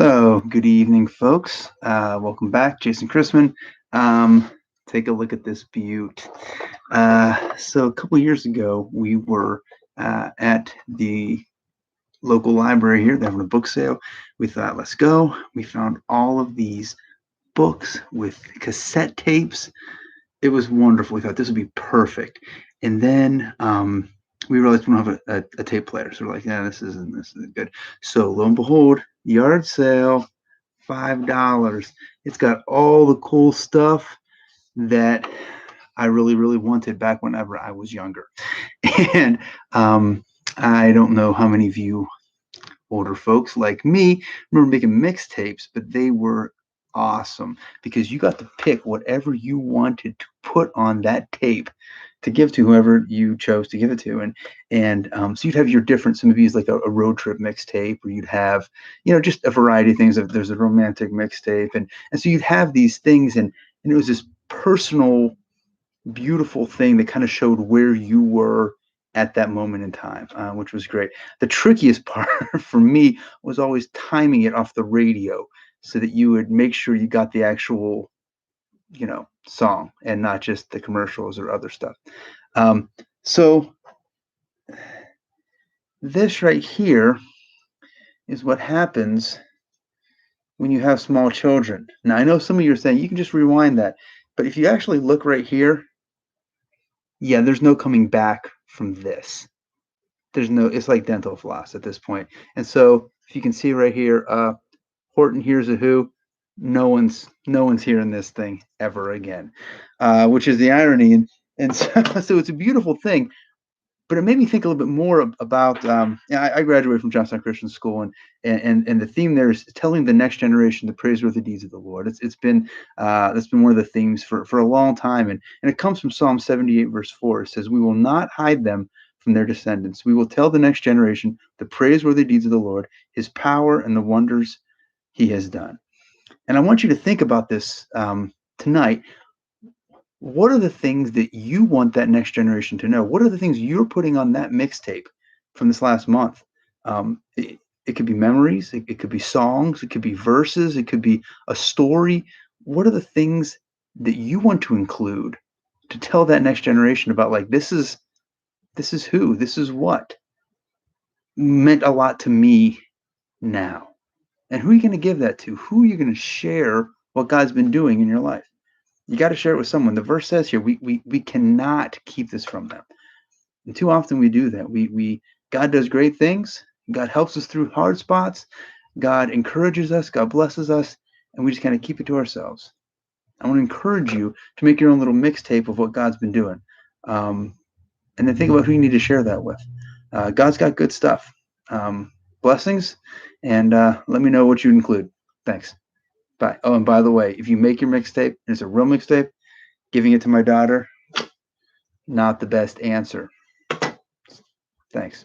So, good evening, folks. Welcome back, Jason Chrisman. Take a look at this beaut. So, a couple years ago, we were at the local library here. They're having a book sale. We thought, let's go. We found all of these books with cassette tapes. It was wonderful. We thought this would be perfect. And then we realized we don't have a tape player. So we're like, yeah, this isn't good. So lo and behold, yard sale, $5. It's got all the cool stuff that I really, really wanted back whenever I was younger. And I don't know how many of you older folks like me remember making mixtapes, but they were awesome because you got to pick whatever you wanted to put on that tape to give to whoever you chose to give it to. And so you'd have your different, some of these like a road trip mixtape, or you'd have, just a variety of things. There's a romantic mixtape. And so you'd have these things, and it was this personal, beautiful thing that kind of showed where you were at that moment in time, which was great. The trickiest part for me was always timing it off the radio so that you would make sure you got the actual, song and not just the commercials or other stuff. So this right here is what happens when you have small children. Now, I know some of you are saying you can just rewind that, but if you actually look right here, yeah, there's no coming back from this. It's like dental floss at this point. And so if you can see right here, Horton Hears a Who, no one's hearing this thing ever again, which is the irony. And so it's a beautiful thing, but it made me think a little bit more about, I graduated from Johnstown Christian School, and the theme there is telling the next generation the praiseworthy deeds of the Lord. It's been that's been one of the themes for a long time, and it comes from Psalm 78 verse 4. It says, "We will not hide them from their descendants. We will tell the next generation the praiseworthy deeds of the Lord, His power and the wonders He has done." And I want you to think about this tonight. What are the things that you want that next generation to know? What are the things you're putting on that mixtape from this last month? It could be memories, it could be songs, it could be verses, it could be a story. What are the things that you want to include to tell that next generation about, like, this is who, this is what meant a lot to me now? And who are you going to give that to? Who are you going to share what God's been doing in your life? You got to share it with someone. The verse says here, we cannot keep this from them. And too often we do that. God does great things. God helps us through hard spots. God encourages us. God blesses us. And we just kind of keep it to ourselves. I want to encourage you to make your own little mixtape of what God's been doing. And then think about who you need to share that with. God's got good stuff. Blessings. And let me know what you include. Thanks. Bye. Oh, and by the way, if you make your mixtape and it's a real mixtape, giving it to my daughter, not the best answer. Thanks.